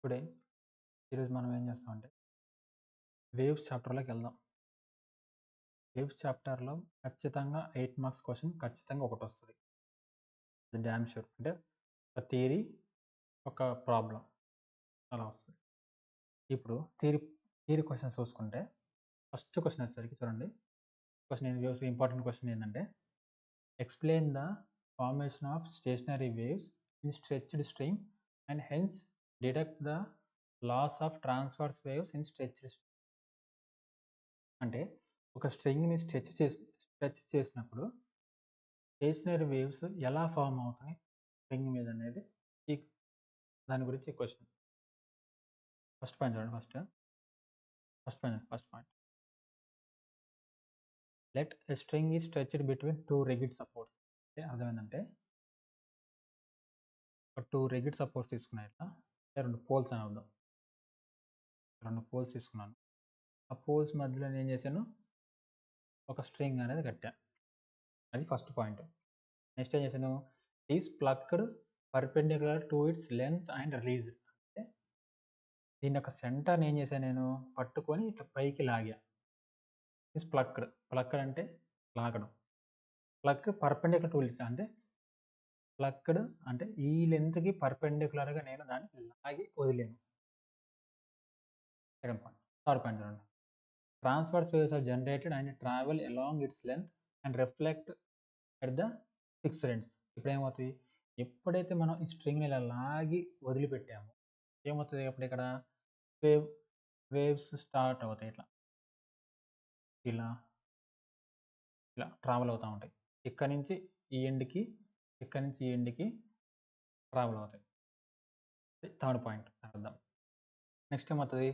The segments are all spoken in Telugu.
టుడే ఈరోజు మనం ఏం చేస్తామంటే వేవ్స్ చాప్టర్లోకి వెళ్దాం. వేవ్స్ చాప్టర్లో ఖచ్చితంగా 8 మార్క్స్ క్వశ్చన్ ఖచ్చితంగా ఒకటి వస్తుంది. అది డ్యామ్ షూర్. అంటే ఒక థియరీ, ఒక ప్రాబ్లం అలా వస్తుంది. ఇప్పుడు థియరీ క్వశ్చన్స్ చూసుకుంటే ఫస్ట్ క్వశ్చన్ వచ్చేసరికి చూడండి. క్వశ్చన్ వేవ్స్ ఇంపార్టెంట్ క్వశ్చన్ ఏంటంటే explain the formation of stationary waves in stretched string and hence deduct the laws of transverse waves in stretched. అంటే ఒక స్ట్రింగ్‌ని స్ట్రెచ్ చేసినప్పుడు స్టేషనరీ వేవ్స్ ఎలా ఫార్మ్ అవుతాయి స్ట్రింగ్ మీద అనేది ఈ దాని గురించి క్వశ్చన్. ఫస్ట్ పాయింట్ చూడండి. First point. Let a string is stretched between 2 rigid supports. అంటే అర్థమైందంటే ఒక 2 రిజిడ్ సపోర్ట్స్ తీసుకున్నా ఇట్లా. అంటే 2 పోల్స్ అని అర్థం. 2 పోల్స్ తీసుకున్నాను. ఆ పోల్స్ మధ్యలో నేను ఏం చేశాను? ఒక స్ట్రింగ్ అనేది కట్టా. అది ఫస్ట్ పాయింట్. నెక్స్ట్ ఏం చేశాను? Is plucked perpendicular to it's length and release. అంటే దీని యొక్క సెంటర్‌ని ఏం చేశాను నేను? పట్టుకొని ఇట్లా పైకి లాగా. ఈస్ ప్లక్డ్ అంటే లాగడం. ప్లగ్ పర్పెండిక్యులర్ టు ఇట్స్ అంటే ప్లక్డ్ అంటే ఈ లెంగ్త్‌కి పర్పెండిక్యులర్‌గా నేను దాన్ని లాగి వదిలాను. Second point. థర్డ్ పాయింట్ చూడండి. Transverse waves are generated and travel along its length and reflect at the fixed ends. ఇప్పుడేమవుతుంది? ఎప్పుడైతే మనం ఈ స్ట్రింగ్‌ని ఇలా లాగి వదిలిపెట్టామో ఏమవుతది అప్పుడు ఇక్కడ వేవ్ వేవ్స్ స్టార్ట్ అవుతాయి ఇట్లా. ఇలా, ఇలా ట్రావెల్ అవుతా ఉంటాయి. ఇక్కడి నుంచి ఈ ఎండ్‌కి, ఇక్కడి నుంచి ఈ ఎండ్‌కి ట్రావెల్ అవుతాయి. థర్డ్ పాయింట్ అర్థం. నెక్స్ట్ ఏమవుతది?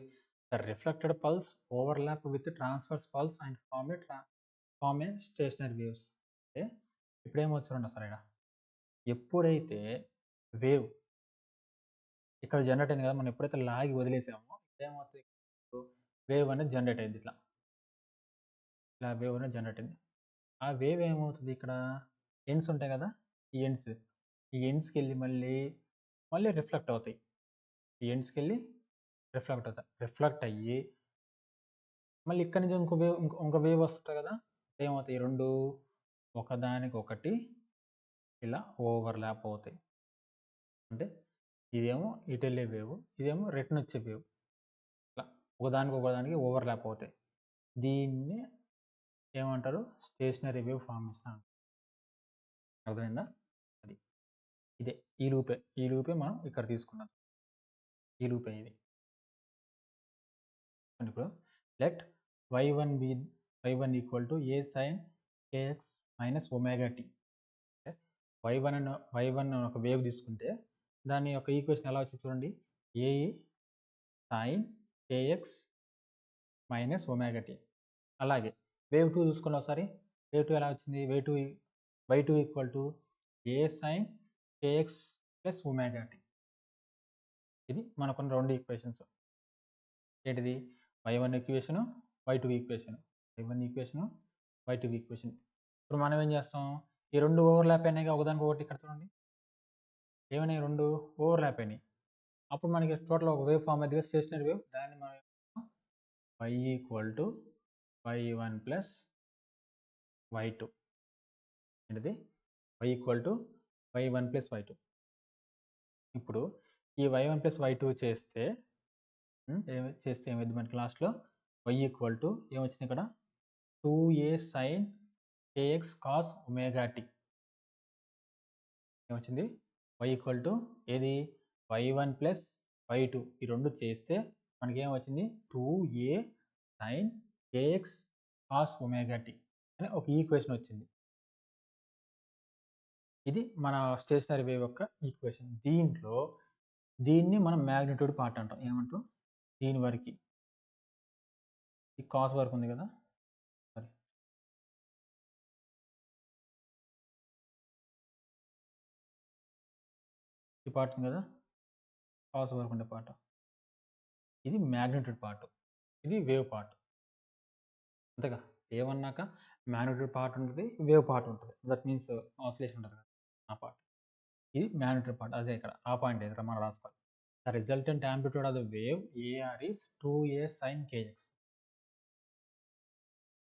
The reflected pulse overlap with transverse pulse and form a stationary waves. అంటే ఇప్పుడేమవుతుంది చూడండి ఒకసారి ఈడ. ఎప్పుడైతే వేవ్ ఇక్కడ జనరేట్ అయింది కదా! మనం ఎప్పుడైతే లాగి వదిలేసామో ఏమవుతది? వేవ్ అనేది జనరేట్ అయ్యిద్ది ఇట్లా. ఇలా వేవ్ అనేది జనరేట్ అయింది. ఆ వేవ్ ఏమవుతది ఇక్కడ? ఎండ్స్ ఉంటాయి కదా! ఈ ఎండ్స్. ఈ ఎండ్స్‌కెళ్ళి మళ్ళీ రిఫ్లెక్ట్ అవుతాయి. ఈ ఎండ్స్‌కెళ్ళి రిఫ్లెక్ట్ అయ్యి మళ్ళీ ఇక్కడి నుంచి ఇంకో వేవ్ వస్తుంటది కదా! ఏమవుతాయి? 2 ఒకదానికొకటి ఇలా ఓవర్‌లాప్ అవుతాయి. అంటే ఇదేమో ఇటెళ్ళే వేవ్, ఇదేమో రిటర్న్ వచ్చే వేవ్. ఇట్లా ఒకదానికి ఓవర్‌లాప్ అవుతాయి. దీన్ని ఏమంటారు? స్టేషనరీ వేవ్ ఫార్మేషన్ అంటారు. అర్థమైందా? అది. ఇదే. ఈ లూపే మనం ఇక్కడ తీసుకున్నాం. ఈ లూపే ఇది. ఇప్పుడు let y1 be y1 equal to A sine kx minus omega T. అంటే y1 అని ఒక వేవ్ తీసుకుంటే దాని యొక్క ఈక్వేషన్ ఎలా వచ్చింది చూడండి. A sine kx minus omega T. అలాగే వేవ్ 2 చూసుకున్న ఒకసారి. వేవ్ 2 ఎలా వచ్చింది? y2 equal to A sine kx plus omega T. ఇది మనకున్న 2 ఈక్వేషన్స్. ఏంటిది? y1 equation, y2 equation. y1 equation, y2 equation. ఇప్పుడు మనం ఏం చేస్తాం? ఈ 2 ఓవర్‌లాప్ అయినాయిగా ఒకదానికొకటి ఇక్కడ చూడండి. ఏమైనాయి 2 ఓవర్‌లాప్ అయినాయి. అప్పుడు మనకి టోటల్ ఒక వేవ్ ఫార్మ్ అయిద్దిగా స్టేషనరీ వేవ్. దాన్ని మనం y equal to y1 plus y2. ఏంటిది? y equal to y1 plus y2. ఇప్పుడు ఈ y1 ప్లస్ y2 చేస్తే ఏమైద్ది మనకి లాస్ట్‌లో y ఈక్వల్ టు ఏమొచ్చింది ఇక్కడ? 2a sin kx cos omega T. ఏమొచ్చింది? y ఈక్వల్ టు ఏది? y1 ప్లస్ y2 ఈ 2 చేస్తే మనకేమొచ్చింది? 2a sin kx cos omega T అని ఒక ఈక్వేషన్ వచ్చింది. ఇది మన స్టేషనరీ వేవ్ యొక్క ఈక్వేషన్. దీన్ని మనం మాగ్నిట్యూడ్ పార్ట్ అంటాం. ఏమంటాం? దీని వరకి. ఈ కాస్ వరకు ఉంది కదా! సారీ. ఈ పార్ట్ ఉంది కదా! కాస్ వరకు ఉండే పార్ట్. ఇది మాగ్నిట్యూడ్ పార్ట్. ఇది వేవ్ పార్ట్. అంతేగా? వేవ్ అన్నాక మాగ్నిట్యూడ్ పార్ట్ ఉంటది. వేవ్ పార్ట్ ఉంటది. దట్ మీన్స్ ఆసిలేషన్ ఉంటది కదా! ఆ పార్ట్. ఇది మాగ్నిట్యూడ్ పార్ట్. అదే ఇక్కడ. ఆ పాయింటే ఇక్కడ మనం రాసుకోవాలి. The resultant amplitude of the wave AR is 2a sin kx.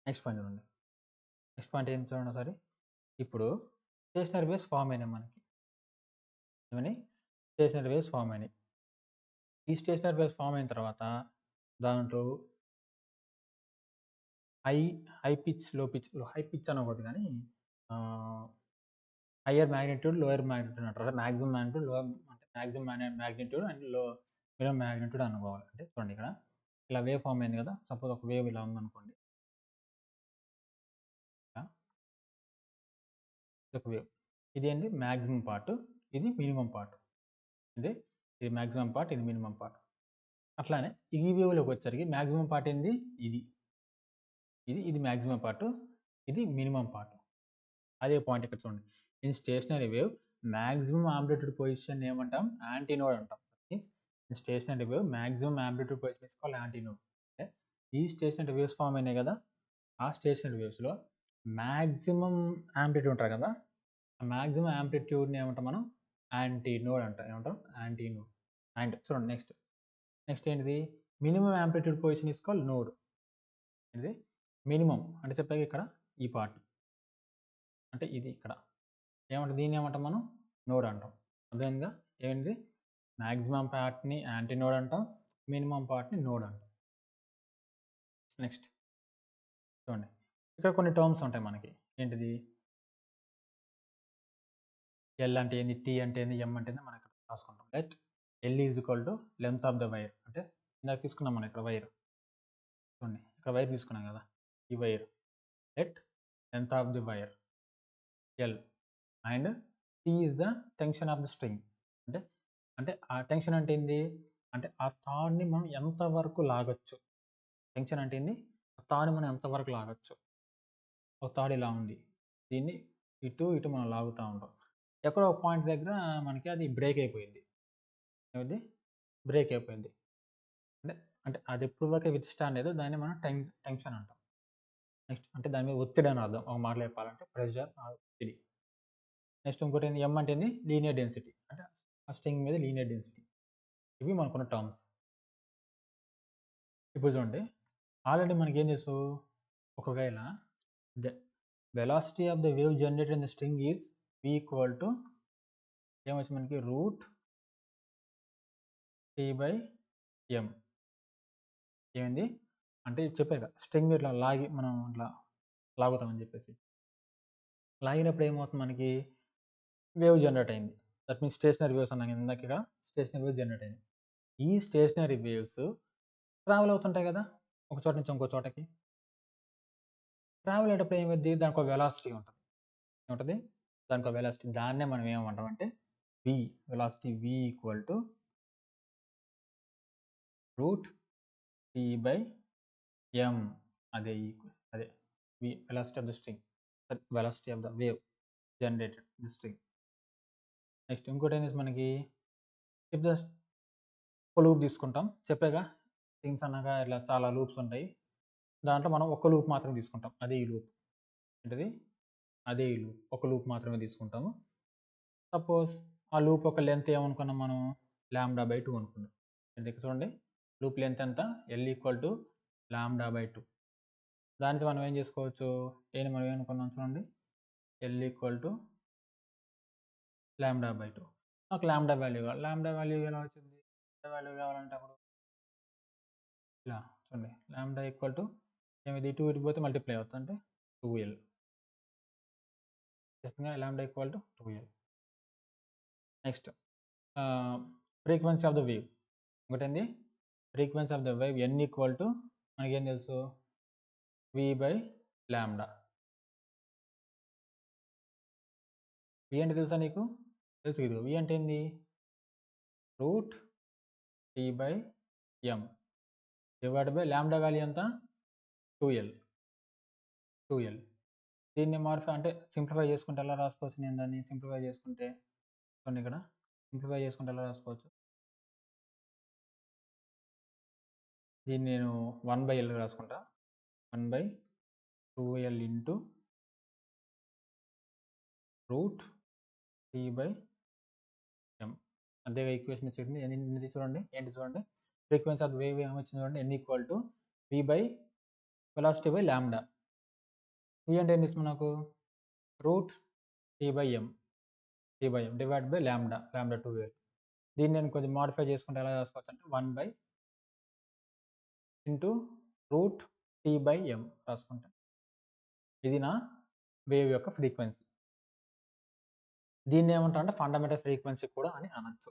Next point చూడండి. నెక్స్ట్ పాయింట్ ఏం చూడండి ఒకసారి. ఇప్పుడు స్టేషనరీ వేవ్స్ ఫామ్ అయినాయి మనకి. ఏమని? స్టేషనరీ వేవ్స్ ఫామ్ అయినాయి. ఈ స్టేషనరీ వేవ్స్ ఫామ్ అయిన తర్వాత దాంట్లో హై పిచ్, లో పిచ్, హై పిచ్ అనకూడదు కానీ హయ్యర్ మ్యాగ్నిట్యూడ్, లోయర్ మ్యాగ్నిట్యూడ్ అంటారు. మ్యాక్సిమం మ్యాగ్నిట్యూడ్, లో అంటే maximum magnitude and minimum magnitude అనుకోవాలి. అంటే చూడండి ఇక్కడ ఇలా వేవ్ ఫామ్ అయింది కదా. సపోజ్ ఒక వేవ్ ఇలా ఉందనుకోండి. ఒక వేవ్ ఇది ఏంటి? మ్యాక్సిమం పార్ట్, ఇది మినిమం పార్ట్. ఇది మ్యాక్సిమం పార్ట్, ఇది మినిమం పార్ట్. అట్లానే ఈ వేవ్లోకి వచ్చరికి మ్యాక్సిమం పార్ట్ ఏంది? ఇది మ్యాక్సిమం పార్ట్, ఇది మినిమం పార్ట్. అదే పాయింట్ ఇక్కడ చూడండి. In stationery wave maximum amplitude position ఏమంటాం? యాంటీనోడ్ అంటాం. In stationery wave maximum amplitude position is called antinode. అంటే ఈ స్టేషనరీ వేవ్స్ ఫామ్ అయినాయి కదా. ఆ స్టేషనరీ వేవ్స్లో మ్యాక్సిమం యాంప్లిట్యూడ్ ఉంటారు కదా. ఆ మ్యాక్సిమం యాంప్లిట్యూడ్ని ఏమంటాం మనం? యాంటీనోడ్ అంటాం. ఏమంటాం? యాంటీనోడ్. అండ్ చూడండి నెక్స్ట్ ఏంటిది? Minimum amplitude position is called node. ఇది మినిమం అంటే చెప్పాక ఇక్కడ ఈ పార్ట్ అంటే ఇది ఇక్కడ ఏమంటాం? దీన్ని ఏమంటాం మనం? నోడ్ అంటాం. అదేవిధంగా ఏంటిది? మ్యాక్సిమం పార్ట్ని యాంటీనోడ్ అంటాం, మినిమం పార్ట్ని నోడ్ అంటాం. నెక్స్ట్ చూడండి, ఇక్కడ కొన్ని టర్మ్స్ ఉంటాయి మనకి. ఏంటిది? ఎల్ అంటే ఏంది, టీ అంటే ఏంది, ఎం అంటే ఏంది మనం ఇక్కడ రాసుకుంటాం. Right? L is equal to length of the wire. అంటే ఇందాక తీసుకున్నాం మనం ఇక్కడ వైర్. చూడండి ఇక్కడ వైర్ తీసుకున్నాం కదా, ఈ wire. Let length of the wire L and T is the tension of the string. అంటే ఆ టెన్షన్ అంటే ఏంది? అంటే ఆ తాడుని మనం ఎంతవరకు లాగొచ్చు. టెన్షన్ అంటే ఏంది? ఆ తాడుని మనం ఎంతవరకు లాగొచ్చు. ఒక తాడు ఇలా ఉంది, దీన్ని ఇటు మనం లాగుతూ ఉంటాం. ఎక్కడో ఒక పాయింట్ దగ్గర మనకి అది బ్రేక్ అయిపోయింది. ఏమిటి? బ్రేక్ అయిపోయింది. అంటే అంటే అది ఎప్పుడు వరకు విత్స్టాండ్ లేదో దాన్ని మనం టెన్షన్ అంటాం. నెక్స్ట్ అంటే దాని మీద ఒత్తిడి అని అర్థం. ఒక మాటలో చెప్పాలంటే ప్రెషర్, ఒత్తిడి. నెక్స్ట్ ఇంకోటి ఏంది? ఎం అంటే ఏంది? Linear density. అంటే ఆ స్ట్రింగ్ మీద లీనియర్ డెన్సిటీ. ఇవి మనకున్న టర్మ్స్. ఇప్పుడు చూడండి, ఆల్రెడీ మనకేం తెలుసు? ఒకవేళ the velocity of the wave generated in the string is V equal to ఏమొచ్చి మనకి రూట్ T/m. ఏమైంది అంటే చెప్పారు కదా, స్ట్రింగ్ ఇట్లా లాగి మనం ఇట్లా లాగుతామని చెప్పేసి. లాగినప్పుడు ఏమవుతుంది మనకి? వేవ్ జనరేట్ అయింది. దట్ మీన్స్ స్టేషనరీ వేవ్స్ అన్నాం ఇందాక. ఇక్కడ స్టేషనరీ వేవ్స్ జనరేట్ అయింది. ఈ స్టేషనరీ వేవ్స్ ట్రావెల్ అవుతుంటాయి కదా ఒక చోట నుంచి ఇంకో చోటకి. ట్రావెల్ అయ్యేటప్పుడు ఏమైంది? దానికి ఒక వెలాసిటీ ఉంటుంది. ఏముంటుంది? దానికి ఒక వెలాసిటీ. దాన్నే మనం ఏమంటాం అంటే v, velocity v equal to root T/m. అదే v, velocity of the string, velocity of the wave generated the string. Next ఇంకోటి ఏంటి మనకి? ఇఫ్ ద ఒక లూప్ తీసుకుంటాం. చెప్పాగా స్ట్రింగ్స్ అన్నాక ఇట్లా చాలా లూప్స్ ఉంటాయి. దాంట్లో మనం ఒక లూప్ మాత్రమే తీసుకుంటాం. అదే ఈ లూప్. ఏంటిది? అదే ఈ లూప్. ఒక లూప్ మాత్రమే తీసుకుంటాము. సపోజ్ ఆ లూప్ ఒక లెంత్ ఏమనుకున్నాం మనం? λ/2 అనుకున్నాం. ఇక్కడ చూడండి, లూప్ లెంత్ ఎంత? L equal to λ/2. దానికి మనం ఏం చేసుకోవచ్చు? ఏని మనం ఏమనుకున్నాం చూడండి, L ఈక్వల్ టు λ/2. నాకు లాంబ్డా వాల్యూ కావాలి. లాంబ్డా వాల్యూ ఎలా వచ్చింది? లాంబ్డా వాల్యూ కావాలంటే అప్పుడు ఇలా చూడండి, లాంబ్డా ఈక్వల్ టు ఏమిది? 2 ఇటు పోతే మల్టిప్లై అవుతుంది అంటే 2L. Lambda equal to 2L. Next frequency of the wave. ఒకటేంది? Frequency of the wave n equal to మనకేం తెలుసు? v/λ. v అంటే తెలుసా నీకు? తెలుసు ఇది. v అంటే ఏంది? Root T/m divide by lambda value ఎంత? 2L. దీన్ని మాడిఫై అంటే సింప్లిఫై చేసుకుంటే ఎలా రాసుకోవచ్చు? నేను దాన్ని సింప్లిఫై చేసుకుంటే చూడండి, ఇక్కడ సింప్లిఫై చేసుకుంటే ఎలా రాసుకోవచ్చు? దీన్ని నేను 1/L రాసుకుంటా. 1/2L into root T/m. అంతేగా ఈక్వేషన్ ఇచ్చింది ఎన్ని చూడండి ఏంటి చూడండి ఫ్రీక్వెన్సీ ఆఫ్ వేవ్ ఏమొచ్చింది చూడండి n equal to v by velocity by lambda. v అంటే ఏం తీసుకున్నాం మనకు route t/m divide by lambda 2l. దీన్ని నేను కొంచెం మోడిఫై చేసుకుంటే ఎలా రాసుకోవచ్చు అంటే 1 బై ఇంటూ రూట్ t/m రాసుకుంటా. ఇది నా వేవ్ యొక్క ఫ్రీక్వెన్సీ. దీన్ని ఏమంటారు అంటే ఫండమెంటల్ ఫ్రీక్వెన్సీ కూడా అని అనొచ్చు.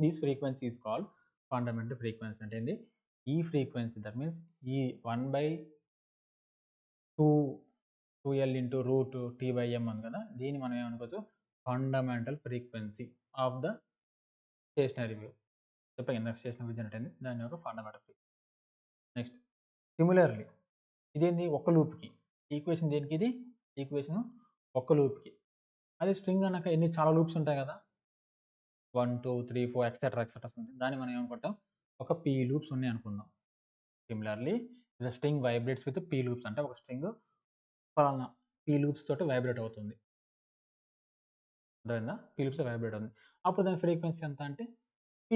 This frequency is called fundamental frequency. అంటే ఏంది ఈ ఫ్రీక్వెన్సీ దట్ మీన్స్ ఈ 1/2l ఇంటూ రూట్ t/m ఉంది కదా, దీన్ని మనం ఏమనుకోవచ్చు fundamental frequency of the stationary wave. చెప్పాను ఇందాక స్టేషనరీ వేవ్ జనరేట్ అయింది, దాని యొక్క ఫండమెంటల్ ఫ్రీక్వెన్సీ. నెక్స్ట్ సిమిలర్లీ ఇదేంది ఒక్క లూప్కి ఈక్వేషన్, దేనికి ఇది ఈక్వేషన్ ఒక్క లూప్కి. అదే స్ట్రింగ్ అన్నాక చాలా లూప్స్ ఉంటాయి కదా, 1 2 3 4 ఎక్సెట్రా ఉంటుంది. దాన్ని మనం ఏమనుకుంటాం ఒక p లూప్స్ ఉన్నాయి అనుకుందాం. Similarly the string vibrates with p loops, అంటే ఒక స్ట్రింగ్ ఫలానా p లూప్స్ తోటి వైబ్రేట్ అవుతుంది. అర్థమైందా? p లూప్స్ వైబ్రేట్ అవుతుంది. అప్పుడు దాని ఫ్రీక్వెన్సీ ఎంత అంటే p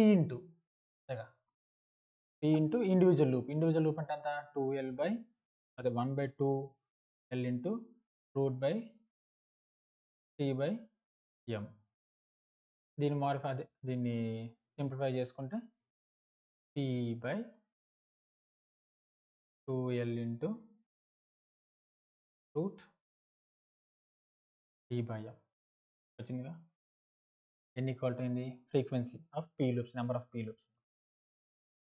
into individual loop. Individual loop అంటే ఎంత 2l బై అదే 1/2l into root by t/m. దీన్ని మోడిఫై దీన్ని సింప్లిఫై చేసుకుంటే p by 2l into root t/m వచ్చిందిగా. n ఈక్వల్ టు ఏంది frequency of p loops, number of p loops.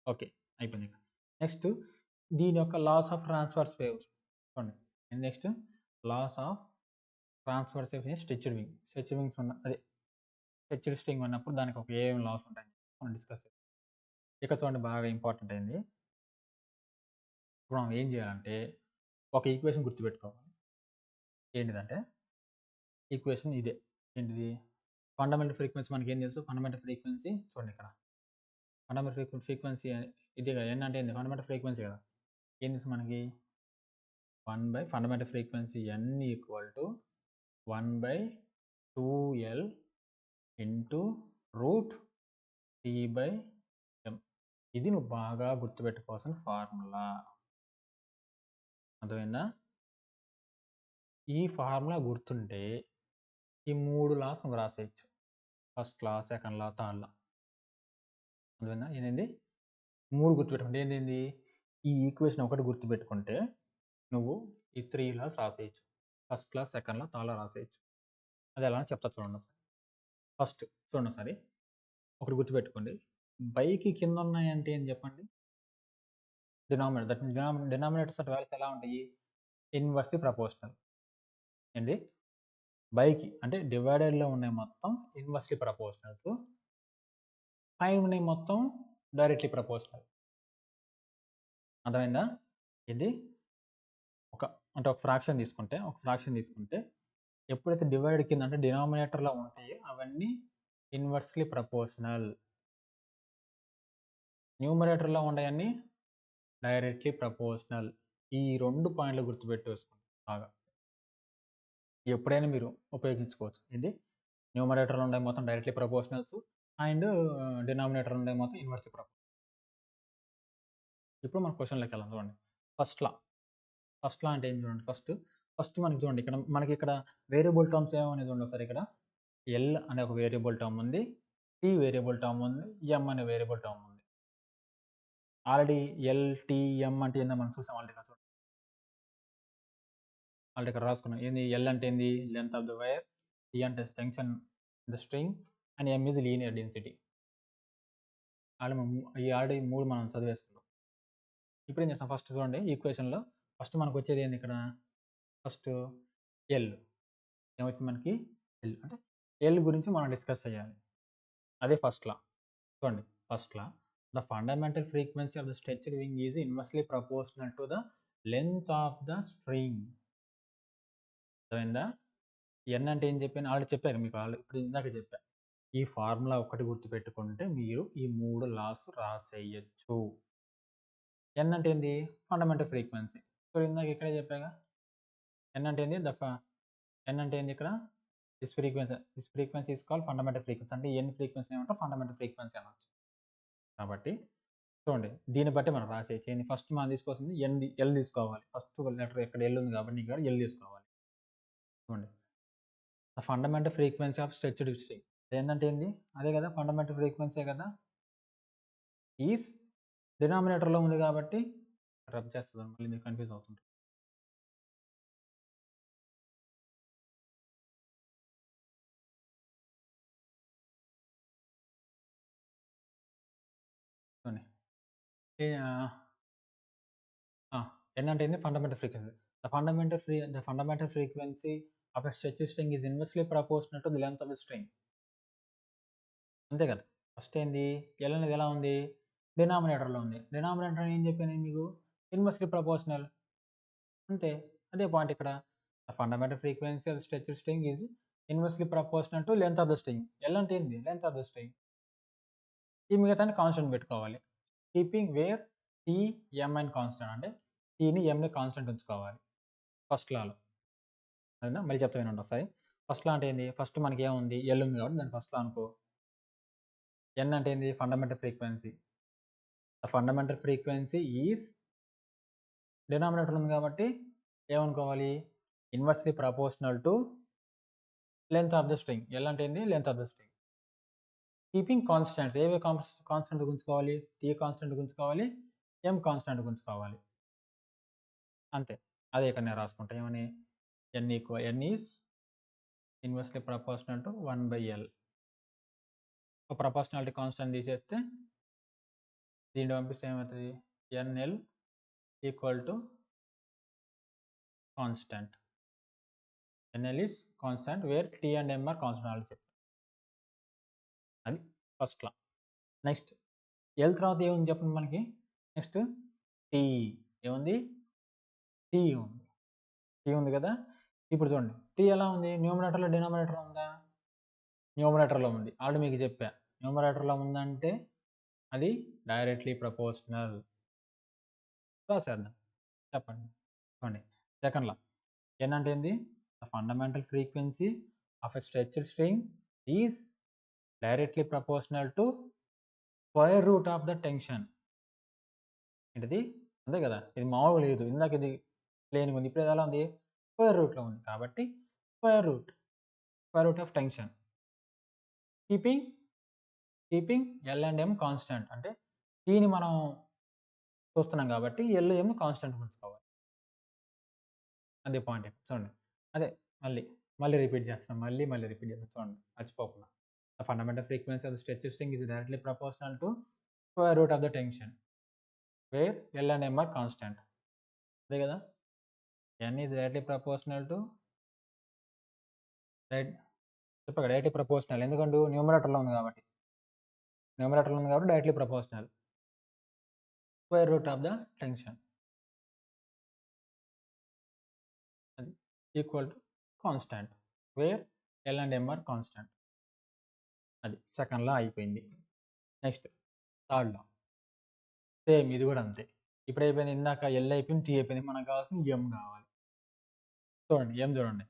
Okay అయిపోయింది. నెక్స్ట్ దీని యొక్క లాస్ ఆఫ్ ట్రాన్స్వర్స్ వేవ్స్ చూడండి. Next laws of transverse waves stretched wing. Stretched wings ఉన్న అదే స్ట్రెచ్డ్ స్ట్రింగ్ ఉన్నప్పుడు దానికి ఒక ఏమేమి లాస్ ఉంటాయి మనం డిస్కస్ చేస్తాం. ఇక్కడ చూడండి బాగా ఇంపార్టెంట్ అయింది. ఇప్పుడు మనం ఏం చేయాలంటే ఒక ఈక్వేషన్ గుర్తుపెట్టుకోవాలి. ఏంటిదంటే ఈక్వేషన్ ఇదే. ఏంటిది ఫండమెంటల్ ఫ్రీక్వెన్సీ. మనకి ఏం తెలుసు ఫండమెంటల్ ఫ్రీక్వెన్సీ చూడండి. ఇక్కడ ఫండమెంటల్ ఫ్రీక్వెన్సీ ఇదే కదా, n అంటే ఏంది ఫండమెంటల్ ఫ్రీక్వెన్సీ కదా. ఏం తెలుసు మనకి 1 by fundamental frequency n equal to 1/2l into root t/m. ఇది నువ్వు బాగా గుర్తుపెట్టుకోవాల్సిన ఫార్ములా. అర్థమైందా? ఈ ఫార్ములా గుర్తుంటే ఈ 3 లాస్ నువ్వు రాసేయచ్చు. ఫస్ట్ లా, సెకండ్ లా, థర్డ్ లా. అర్థమైందా? ఏంది 3 గుర్తుపెట్టుకుంటే ఏంది ఈ ఈక్వేషన్ ఒకటి గుర్తుపెట్టుకుంటే నువ్వు ఈ 3 లాస్ రాసేయచ్చు. ఫస్ట్ లా, సెకండ్ లా, థర్డ్ లా రాసేయచ్చు. అది ఎలా చెప్తా చూడండి. ఫస్ట్ చూడండి ఒకసారి ఒకటి గుర్తుపెట్టుకోండి. బైకి కింద ఉన్నాయంటే ఏం చెప్పండి denominator. That means denominators of values ఎలా ఉంటాయి ఇన్వర్స్లీ ప్రపోర్షనల్. ఏంటి బైకి అంటే డివైడెడ్లో ఉన్నాయి మొత్తం ఇన్వర్స్లీ ప్రపోర్షనల్స్, పైన ఉన్నాయి మొత్తం డైరెక్ట్లీ ప్రపోర్షనల్. అర్థమైందా? ఇది ఒక ఫ్రాక్షన్ తీసుకుంటే ఎప్పుడైతే డివైడ్ కింద అంటే డినామినేటర్లో ఉంటాయో అవన్నీ ఇన్వర్స్లీ ప్రపోర్షనల్, న్యూమరేటర్లో ఉండేవన్నీ డైరెక్ట్లీ ప్రపోర్షనల్. ఈ 2 పాయింట్లు గుర్తుపెట్టేసుకోండి బాగా. ఎప్పుడైనా మీరు ఉపయోగించుకోవచ్చు. ఇది న్యూమరేటర్లో ఉండే మొత్తం డైరెక్ట్లీ ప్రపోర్షనల్స్ అండ్ డినామినేటర్ ఉండే మొత్తం ఇన్వర్స్లీ ప్రపోర్షనల్. ఇప్పుడు మన క్వశ్చన్లోకి వెళ్ళాం చూడండి. ఫస్ట్ లా అంటే ఏం చూడండి. ఫస్ట్ మనకి చూడండి మనకి ఇక్కడ వేరియబుల్ టర్మ్స్ ఏమనేది ఉండవు సార్. ఇక్కడ ఎల్ అనే ఒక వేరియబుల్ టర్మ్ ఉంది, టీ వేరియబుల్ టర్మ్ ఉంది, ఎం అనే వేరియబుల్ టర్మ్ ఉంది. ఆల్రెడీ ఎల్ టీ ఎం అంటే ఏందో మనం చూసాం ఆల్రెడీ. ఇక్కడ రాసుకున్నాం. ఏంది ఎల్ అంటే ఏంది length of the wire, T అంటే tension the string and M is linear density. Already 3 మనం చదివేసుకున్నాం. ఇప్పుడు ఏం చేస్తాం ఫస్ట్ చూడండి ఈక్వేషన్లో ఫస్ట్ మనకు వచ్చేది ఏంది ఇక్కడ ఫస్ట్ ఎల్ ఏమొచ్చింది మనకి ఎల్ అంటే ఎల్ గురించి మనం డిస్కస్ చేయాలి. అదే ఫస్ట్ లా. చూడండి first law the fundamental frequency of the stretched wing is inversely proportional to the length of the string. అర్థమైందా? ఎన్ అంటే ఏం చెప్పాను ఆల్రెడీ చెప్పాను మీకు, ఇప్పుడు ఇందాక చెప్పా. ఈ ఫార్ములా ఒకటి గుర్తుపెట్టుకుంటే మీరు ఈ 3 లాస్ రాసేయచ్చు. ఎన్ అంటే ఏంది ఫండమెంటల్ ఫ్రీక్వెన్సీ. సో ఇందాక ఇక్కడే చెప్పాగా ఎన్ అంటే ఏంది ఎన్ అంటే ఏంది ఇక్కడ this frequency is called fundamental frequency. అంటే ఎన్ ఫ్రీక్వెన్సీ ఏమంటారు ఫండమెంటల్ ఫ్రీక్వెన్సీ అనొచ్చు. కాబట్టి చూడండి దీన్ని బట్టి మనం రాసేయచ్చు. ఏంది ఫస్ట్ మనం తీసుకోవాల్సింది ఎల్ తీసుకోవాలి. ఫస్ట్ లెటర్ ఇక్కడ ఎల్ ఉంది కాబట్టి ఇక్కడ ఎల్ తీసుకోవాలి. చూడండి the fundamental frequency of stretched string ఏంటంటే ఏంది అదే కదా ఫండమెంటల్ ఫ్రీక్వెన్సీ కదా. ఈస్ డినామినేటర్లో ఉంది కాబట్టి రబ్ చేస్తుంది మళ్ళీ మీరు కన్ఫ్యూజ్ అవుతుంది. చూడండి ఏంటంటే ఏంది fundamental frequency. The fundamental frequency of a stretched string is inversely proportional to the length of the string. అంతే కదా. ఫస్ట్ ఏంది ఎల్ అనేది ఎలా ఉంది డినామినేటర్లో ఉంది. డినామినేటర్ ఏం చెప్పాను మీకు ఇన్వర్స్లీ ప్రపోర్షనల్. అంతే అదే పాయింట్ ఇక్కడ. The fundamental frequency of stretched string is inversely proportional to length of the string. L అంటే ఏంది లెంత్ ఆఫ్ ద స్ట్రింగ్. ఈ మిగతాన్ని కాన్స్టెంట్ పెట్టుకోవాలి. Keeping where T M and constant అంటే టీని ఎంని కాన్స్టెంట్ ఉంచుకోవాలి ఫస్ట్ లాలో. అదేనా మళ్ళీ చెప్తా వినండి ఒకసారి. ఫస్ట్ లా అంటే ఏంది ఫస్ట్ మనకి ఏముంది ఎల్ ఉంది కాబట్టి దాన్ని ఫస్ట్ లా అనుకో. ఎన్ అంటే ఏంది fundamental frequency. The fundamental frequency is denominator ఉంది కాబట్టి ఏమనుకోవాలి inversely proportional to length of the string. L అంటే ఏంది length of the string. Keeping constants ఏవే కాన్స్టెంట్ గుంచుకోవాలి టీ కాన్స్టెంట్ గుంచుకోవాలి ఎం కాన్స్టెంట్ గుంచుకోవాలి. అంతే అదే ఇక్కడ నేను రాసుకుంటా ఏమని N is inversely proportional to 1/L. ఒక ప్రపోర్షనాలిటీ కాన్స్టెంట్ తీసేస్తే దీన్ని పంపిస్తే ఏమవుతుంది NL equal to constant. NL is constant where T and M are constant అని చెప్పి అది ఫస్ట్ లా. నెక్స్ట్ ఎల్ తర్వాత ఏముంది చెప్పండి మనకి. నెక్స్ట్ టీ ఏముంది టీ ఉంది. టీ ఉంది కదా. ఇప్పుడు చూడండి టీ ఎలా ఉంది న్యూమరేటర్లో డినామినేటర్లో ఉందా న్యూమరేటర్లో ఉంది. ఆల్రెడీ మీకు చెప్పా న్యూమరేటర్లో ఉందంటే అది డైరెక్ట్లీ ప్రపోర్షనల్. రాసేద్దాం చెప్పండి చూడండి సెకండ్ లా ఎన్ అంటే ఏంది the fundamental frequency of a stretched string is directly proportional to square root of the tension. ఏంటిది అంతే కదా. ఇది మామూలుగా లేదు ఇందాక ఇది ప్లేన్గా ఉంది ఇప్పుడు ఎలా ఉంది స్క్వేర్ రూట్లో ఉంది కాబట్టి square root of tension. Keeping L and M constant అంటే టీని మనం చూస్తున్నాం కాబట్టి ఎల్ ఎం కాన్స్టెంట్ ఉంచుకోవాలి. అదే పాయింట్ చూడండి. అదే మళ్ళీ రిపీట్ చేస్తాం మళ్ళీ రిపీట్ చేస్తాం చూడండి మర్చిపోకుండా. The fundamental frequency of the stretched string is directly proportional to square root of the tension where L and M are constant. అదే కదా N is directly proportional to చెప్పగా డైరెక్ట్లీ ప్రపోర్షనల్ ఎందుకంటే న్యూమరేటర్లో ఉంది కాబట్టి directly proportional square root of the tension అది equal to constant where L and M are constant. అది సెకండ్ లా అయిపోయింది. నెక్స్ట్ థర్డ్ లా సేమ్ ఇది కూడా అంతే. ఇప్పుడు అయిపోయింది ఇందాక ఎల్ అయిపోయింది టీ అయిపోయింది మనకు కావాల్సింది ఎం కావాలి. చూడండి ఎం చూడండి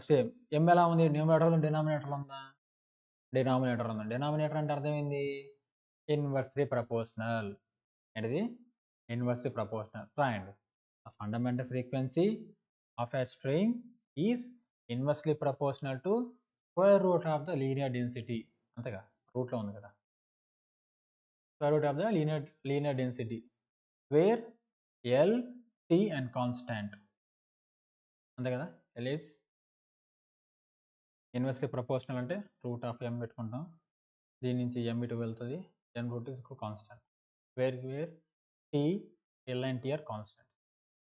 సేమ్ ఎం ఎలా ఉంది న్యూమరేటర్లో డినామినేటర్లో ఉందా డినామినేటర్ ఉంది. డినామినేటర్ అంటే అర్థమైంది ఇన్వర్స్లీ ప్రపోర్షనల్. ఏంటిది ఇన్వర్స్లీ ప్రపోర్షనల్. రాయండి the fundamental frequency of a string is inversely proportional to square root of the linear density. అంతేగా రూట్లో ఉంది కదా square root of the linear density where L T and constant. అంతే కదా ఎల్ ఈజ్ ఇన్వర్స్లీ ప్రపోర్షనల్ అంటే రూట్ ఆఫ్ ఎం పెట్టుకుంటాం దీని నుంచి ఎం ఇటు వెళ్తుంది N root is constant where T L and T are constant.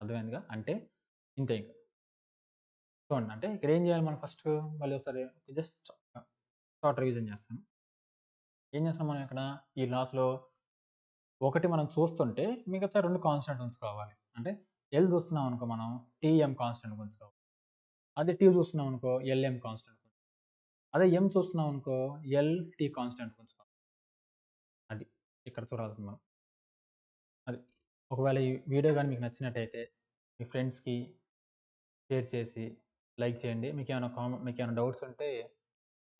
అర్థమైందిగా అంటే ఇంతే ఇంకా చూడండి. అంటే ఇక్కడ ఏం చేయాలి మనం ఫస్ట్ మళ్ళీ ఒకసారి జస్ట్ షార్ట్ రివిజన్ చేస్తాను. ఏం చేస్తాం మనం ఇక్కడ ఈ లాస్లో ఒకటి మనం చూస్తుంటే మిగతా రెండు కాన్స్టెంట్ ఉంచుకోవాలి. అంటే ఎల్ చూస్తున్నాం అనుకో మనం టీఎం కాన్స్టెంట్ ఉంచుకోవాలి. అదే టీ చూస్తున్నాం అనుకో ఎల్ఎం కాన్స్టెంట్. అదే ఎం చూస్తున్నాం అనుకో ఎల్ టీ కాన్స్టెంట్ ఉంచుకోవాలి. అది ఇక్కడ చూడాల్సింది మనం. అది ఒకవేళ ఈ వీడియో కానీ మీకు నచ్చినట్టయితే మీ ఫ్రెండ్స్కి షేర్ చేసి లైక్ చేయండి. మీకేమైనా డౌట్స్ ఉంటే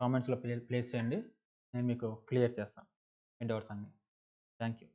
కామెంట్స్‌లో ప్లేస్ చేయండి. నేను మీకు క్లియర్ చేస్తాను మీ డౌట్స్ అన్నీ. Thank you.